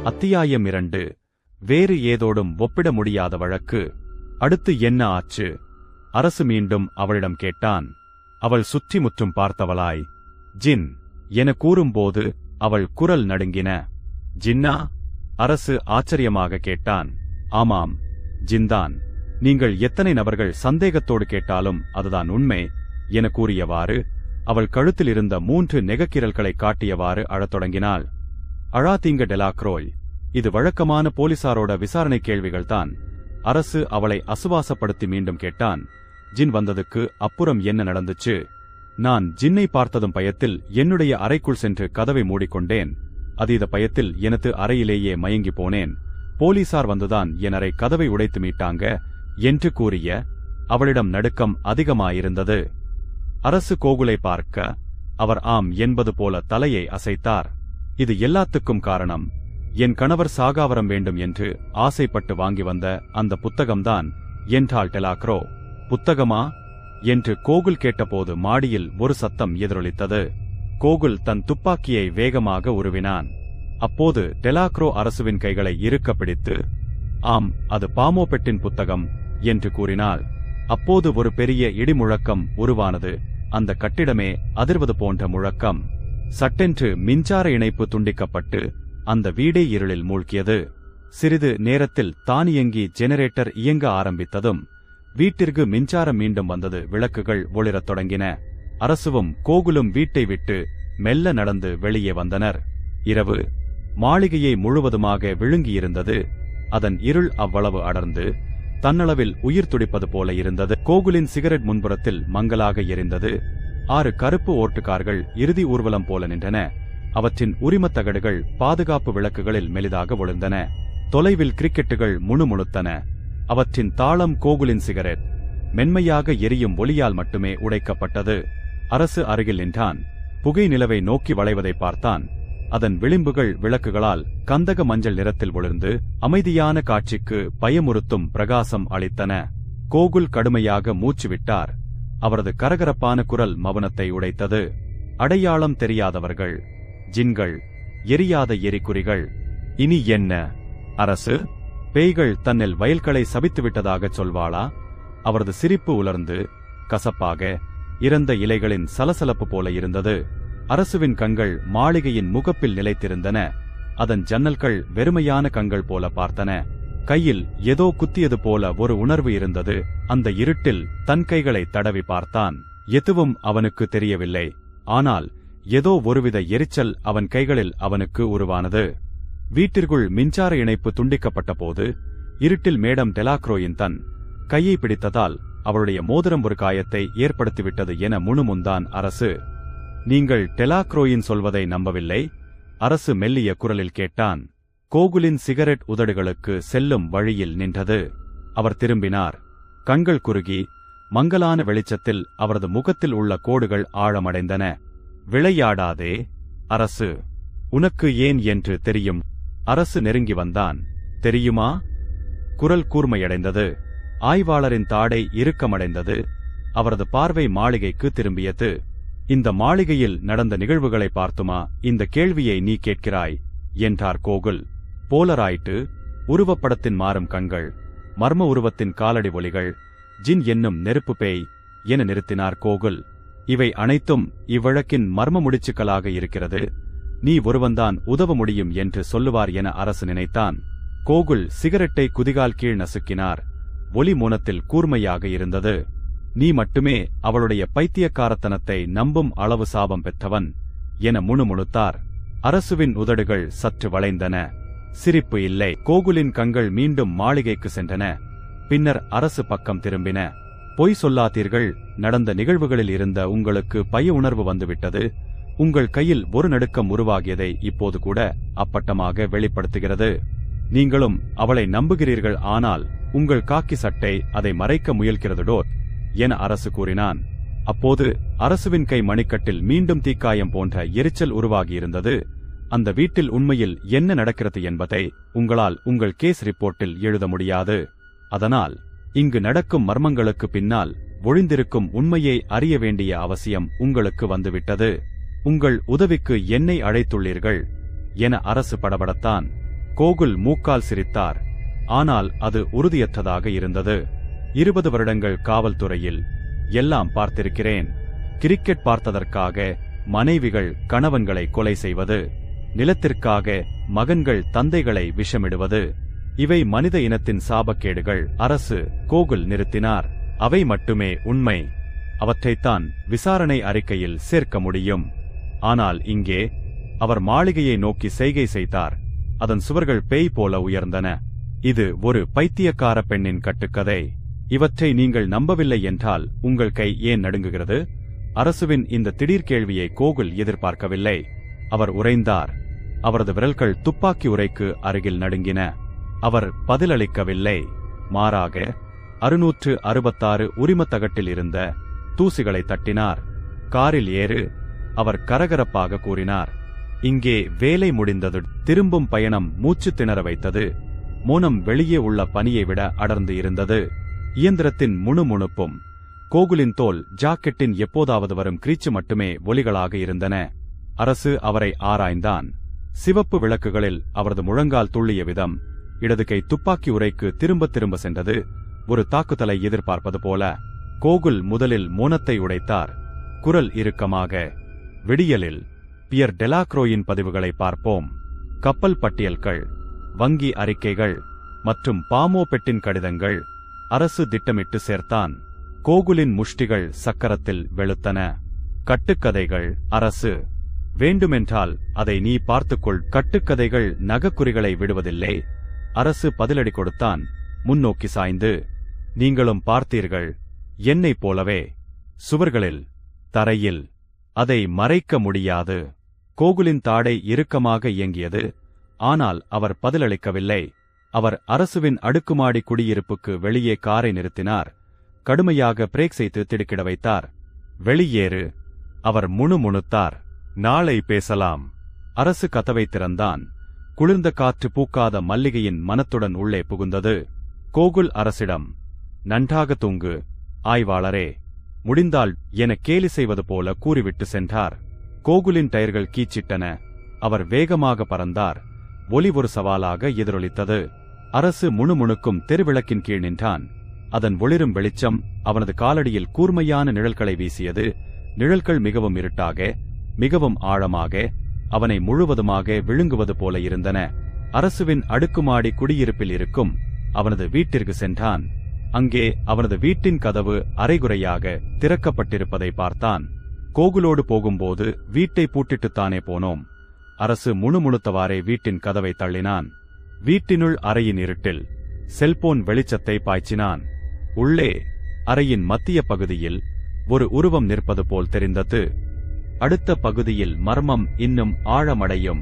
அத்தியாயம் 2. வேறு ஏதோடும் ஒப்பிட முடியாத வழக்கு. அடுத்து என்ன ஆச்சு? அரசு மீண்டும் அவளிடம் கேட்டான். அவள் சுற்றி முற்றும் பார்த்தவளாய் ஜின் என கூறும்போது அவள் குரல் நடுங்கின. ஜின்னா? அரசு ஆச்சரியமாக கேட்டான். ஆமாம், ஜின்தான். நீங்கள் எத்தனை நபர்கள் சந்தேகத்தோடு கேட்டாலும் அதுதான் உண்மை என கூறியவாறு அவள் கழுத்தில் இருந்த 3 நெகக்கீரல்களை காட்டியவாறு அழத் தொடங்கினாள். அழாதீங்க டெலாக்ரோய், இது வழக்கமான போலீசாரோட விசாரணை கேள்விகள்தான். அரசு அவளை அசுவாசப்படுத்தி மீண்டும் கேட்டான். ஜின் வந்ததுக்கு அப்புறம் என்ன நடந்துச்சு? நான் ஜின்னை பார்த்ததும் பயத்தில் என்னுடைய அறைக்குள் சென்று கதவை மூடிக்கொண்டேன். அதீத பயத்தில் எனது அறையிலேயே மயங்கி போனேன். போலீசார் வந்துதான் என் அறை கதவை உடைத்து மீட்டாங்க என்று கூறிய அவளிடம் நடுக்கம் அதிகமாயிருந்தது. அரசு கோகுலை பார்க்க அவர் ஆம் என்பது போல தலையை அசைத்தார். இது எல்லாத்துக்கும் காரணம் என் கணவர் சாகாவரம் வேண்டும் என்று ஆசைப்பட்டு வாங்கி வந்த அந்த புத்தகம்தான் என்றாள் டெலாக்ரோ. புத்தகமா என்று கோகுல் கேட்டபோது மாடியில் ஒரு சத்தம் எதிரொலித்தது. கோகுல் தன் துப்பாக்கியை வேகமாக உருவினான். அப்போது டெலாக்ரோ அரசுவின் கைகளை இறுக்க பிடித்து, ஆம், அது பாமோபெட்டின் புத்தகம் என்று கூறினாள். அப்போது ஒரு பெரிய இடிமுழக்கம் உருவானது. அந்த கட்டிடமே அதிர்வது போன்ற முழக்கம். சட்டென்று மின்சார இணைப்பு துண்டிக்கப்பட்டு அந்த வீடே இருளில் மூழ்கியது. சிறிது நேரத்தில் தானியங்கி ஜெனரேட்டர் இயங்க ஆரம்பித்ததும் வீட்டிற்கு மின்சாரம் மீண்டும் வந்தது. விளக்குகள் ஒளிரத் தொடங்கின. அரசுவும் கோகுலும் வீட்டை விட்டு மெல்ல நடந்து வெளியே வந்தனர். இரவு மாளிகையை முழுவதுமாக விழுங்கியிருந்தது. அதன் இருள் அவ்வளவு அடர்ந்து தன்னளவில் உயிர் துடிப்பது போல இருந்தது. கோகுலின் சிகரெட் முன்புறத்தில் மங்கலாக எரிந்தது. 6 கருப்பு ஓட்டுக்கார்கள் இறுதி ஊர்வலம் போல நின்றன. அவற்றின் உரிமத் தகடுகள் பாதுகாப்பு விளக்குகளில் மெலிதாக ஒளிர்ந்தன. தொலைவில் கிரிக்கெட்டுகள் முணுமுணுத்தன. அவற்றின் தாளம் கோகுலின் சிகரெட் மென்மையாக எரியும் ஒளியால் மட்டுமே உடைக்கப்பட்டது. அரசு அருகில் நின்றான். புகை நிலவை நோக்கி வளைவதை பார்த்தான். அதன் விளிம்புகள் விளக்குகளால் கந்தக மஞ்சள் நிறத்தில் ஒளிர்ந்து அமைதியான காட்சிக்கு பயமுறுத்தும் பிரகாசம் அளித்தன. கோகுல் கடுமையாக மூச்சுவிட்டார். அவரது கரகரப்பான குரல் மௌனத்தை உடைத்தது. அடையாளம் தெரியாதவர்கள், ஜின்கள், எரியாத எரிக்குறிகள். இனி என்ன? அரசு? பேய்கள் தன்னில் வயல்களை சபித்துவிட்டதாகச் சொல்வாளா? அவரது சிரிப்பு உலர்ந்து கசப்பாக இறந்த இலைகளின் சலசலப்பு போல இருந்தது. அரசுவின் கண்கள் மாளிகையின் முகப்பில் நிலைத்திருந்தன. அதன் ஜன்னல்கள் வெறுமையான கண்கள் போல பார்த்தன. கையில் ஏதோ குத்தியது போல ஒரு உணர்வு இருந்தது. அந்த இருட்டில் தன் கைகளை தடவி பார்த்தான். எதுவும் அவனுக்கு தெரியவில்லை. ஆனால் ஏதோ ஒருவித எரிச்சல் அவன் கைகளில் அவனுக்கு உருவானது. வீட்டிற்குள் மின்சார இணைப்பு துண்டிக்கப்பட்ட போது இருட்டில் மேடம் டெலாக்ரோயின் தன் கையை பிடித்ததால் அவளுடைய மோதிரம் ஒரு காயத்தை ஏற்படுத்திவிட்டது என முணுமுந்தான் அரசு. நீங்கள் டெலாக்ரோயின் சொல்வதை நம்பவில்லை? அரசு மெல்லிய குரலில் கேட்டான். கோகுலின் சிகரெட் உதடுகளுக்கு செல்லும் வழியில் நின்றது. அவர் திரும்பினார். கண்கள் குறுகி மங்கலான வெளிச்சத்தில் அவரது முகத்தில் உள்ள கோடுகள் ஆழமடைந்தன. விளையாடாதே அரசு. உனக்கு ஏன் என்று தெரியும். அரசு நெருங்கி வந்தான். தெரியுமா? குரல் கூர்மையடைந்தது. ஆய்வாளரின் தாடை இறுக்கமடைந்தது. அவரது பார்வை மாளிகைக்கு திரும்பியது. இந்த மாளிகையில் நடந்த நிகழ்வுகளை பார்த்துமா இந்த கேள்வியை நீ கேட்கிறாய் என்றார் கோகுல். போலராய்ட்டு உருவப்படத்தின் மாறும் கண்கள், மர்ம உருவத்தின் காலடி ஒலிகள், ஜின் என்னும் நெருப்பு பேய் என நிறுத்தினார் கோகுல். இவை அனைத்தும் இவ்வழக்கின் மர்ம முடிச்சுக்களாக இருக்கிறது. நீ ஒருவன்தான் உதவ முடியும் என்று சொல்லுவார் என அரசு நினைத்தான். கோகுல் சிகரெட்டை குதிகால் கீழ் நசுக்கினார். ஒலி மோனத்தில் கூர்மையாக இருந்தது. நீ மட்டுமே அவளுடைய பைத்தியக்காரத்தனத்தை நம்பும் அளவு சாபம் பெற்றவன் என முணுமுணுத்தார். அரசுவின் உதடுகள் சற்று வளைந்தன. சிரிப்பு இல்லை. கோகுலின் கண்கள் மீண்டும் மாளிகைக்கு சென்றன. பின்னர் அரசு பக்கம் திரும்பின. பொய் சொல்லாதீர்கள். நடந்த நிகழ்வுகளில் இருந்த உங்களுக்கு பய உணர்வு வந்துவிட்டது. உங்கள் கையில் ஒரு நடுக்கம் உருவாகியதை இப்போது கூட அப்பட்டமாக வெளிப்படுத்துகிறது. நீங்களும் அவளை நம்புகிறீர்கள். ஆனால் உங்கள் காக்கி சட்டை அதை மறைக்க முயல்கிறதுடோ என அரசு கூறினான். அப்போது அரசுவின் கை மணிக்கட்டில் மீண்டும் தீக்காயம் போன்ற எரிச்சல் உருவாகியிருந்தது. அந்த வீட்டில் உண்மையில் என்ன நடக்கிறது என்பதை உங்களால் உங்கள் கேஸ் ரிப்போர்ட்டில் எழுத முடியாது. அதனால் இங்கு நடக்கும் மர்மங்களுக்கு பின்னால் ஒளிந்திருக்கும் உண்மையை அறிய வேண்டிய அவசியம் உங்களுக்கு வந்துவிட்டது. உங்கள் உதவிக்கு என்னை அழைத்துள்ளீர்கள் என அரசு படபடத்தான். கோகுல் மூக்கால் சிரித்தார். ஆனால் அது உறுதியற்றதாக இருந்தது. 20 வருடங்கள் காவல்துறையில் எல்லாம் பார்த்திருக்கிறேன். கிரிக்கெட் பார்த்ததற்காக மனைவிகள் கணவன்களை கொலை செய்வது, நிலத்திற்காக மகன்கள் தந்தைகளை விஷமிடுவது, இவை மனித இனத்தின் சாபக்கேடுகள். அரசு கோகுல் நிறுத்தினார். அவை மட்டுமே உண்மை. அவற்றைத்தான் விசாரணை அறிக்கையில் சேர்க்க முடியும். ஆனால் இங்கே அவர் மாளிகையை நோக்கி செய்கை செய்தார். அதன் சுவர்கள் பேய் போல உயர்ந்தன. இது ஒரு பைத்தியக்கார பெண்ணின் கட்டுக்கதை. இவற்றை நீங்கள் நம்பவில்லை என்றால் உங்கள் கை ஏன் நடுங்குகிறது? அரசுவின் இந்த திடீர் கேள்வியை கோகுல் எதிர்பார்க்கவில்லை. அவர் உறைந்தார். அவரது விரல்கள் துப்பாக்கி உரைக்கு அருகில் நடுங்கின. அவர் பதிலளிக்கவில்லை. மாறாக 666 உரிமத்தகட்டில் இருந்த தூசிகளை தட்டினார். காரில் ஏறு, அவர் கரகரப்பாக கூறினார். இங்கே வேலை முடிந்தது. திரும்பும் பயணம் மூச்சு திணற வைத்தது. மோனம் வெளியே உள்ள பனியை விட அடர்ந்து இருந்தது. இயந்திரத்தின் முணுமுணுப்பும் கோகுலின் தோல் ஜாக்கெட்டின் எப்போதாவது வரும் கிரீச்சு மட்டுமே ஒலிகளாக இருந்தன. அரசு அவரை ஆராய்ந்தான். சிவப்பு விளக்குகளில் அவரது முழங்கால் துள்ளிய விதம், இடது கை துப்பாக்கி உரைக்கு திரும்ப திரும்ப சென்றது, ஒரு தாக்குதலை எதிர்பார்ப்பது போல. கோகுல் முதலில் மோனத்தை உடைத்தார். குரல் இறுக்கமாக, விடியலில் பியர் டெலாக்ரோயின் பதிவுகளை பார்ப்போம். கப்பல் பட்டியல்கள், வங்கி அறிக்கைகள் மற்றும் பாமோ பெட்டின் கடிதங்கள். அரசு திட்டமிட்டு சேர்த்தான். கோகுலின் முஷ்டிகள் சக்கரத்தில் வெளுத்தன. கட்டுக்கதைகள். அரசு, வேண்டுமென்றால் அதை நீ பார்த்துக்கொள். கட்டுக்கதைகள் நகக்குறிகளை விடுவதில்லை. அரசு பதிலடி கொடுத்தான், முன்னோக்கி சாய்ந்து. நீங்களும் பார்த்தீர்கள், என்னைப் போலவே. சுவர்களில், தரையில். அதை மறைக்க முடியாது. கோகுலின் தாடை இறுக்கமாக இயங்கியது. ஆனால் அவர் பதிலளிக்கவில்லை. அவர் அரசுவின் அடுக்குமாடி குடியிருப்புக்கு வெளியே காரை நிறுத்தினார். கடுமையாக பிரேக் செய்து திடுக்கிட வைத்தார். வெளியேறு, அவர் முணுமுணுத்தார். நாளை பேசலாம். அரசு கதவை திறந்தான். குளிர்ந்த காற்று பூக்காத மல்லிகையின் மனத்துடன் உள்ளே புகுந்தது. கோகுல் அரசிடம், நன்றாக தூங்கு ஆய்வாளரே, முடிந்தால் என கேலி செய்வது போல கூறிவிட்டு சென்றார். கோகுலின் டயர்கள் கீச்சிட்டன. அவர் வேகமாக பறந்தார். ஒலி ஒரு சவாலாக எதிரொலித்தது. அரசு முணுமுணுக்கும் தெருவிளக்கின் கீழ் நின்றான். அதன் ஒளிரும் வெளிச்சம் அவனது காலடியில் கூர்மையான நிழல்களை வீசியது. நிழல்கள் மிகவும் இருட்டாக, மிகவும் ஆழமாக, அவனை முழுவதுமாக விழுங்குவது போல இருந்தன. அரசுவின் அடுக்குமாடி குடியிருப்பில் இருக்கும் அவனது வீட்டிற்கு சென்றான். அங்கே அவனது வீட்டின் கதவு அரைகுறையாக திறக்கப்பட்டிருப்பதை பார்த்தான். கோகுலோடு போகும்போது வீட்டை பூட்டிட்டுத்தானே போனோம். அரசு முணுமுணுத்தவாறே வீட்டின் கதவை தள்ளினான். வீட்டினுள் அறையின் இருட்டில் செல்போன் வெளிச்சத்தை பாய்ச்சினான். உள்ளே அறையின் மத்திய பகுதியில் ஒரு உருவம் நிற்பது போல் தெரிந்தது. அடுத்த பகுதியில் மர்மம் இன்னும் ஆழமடையும்.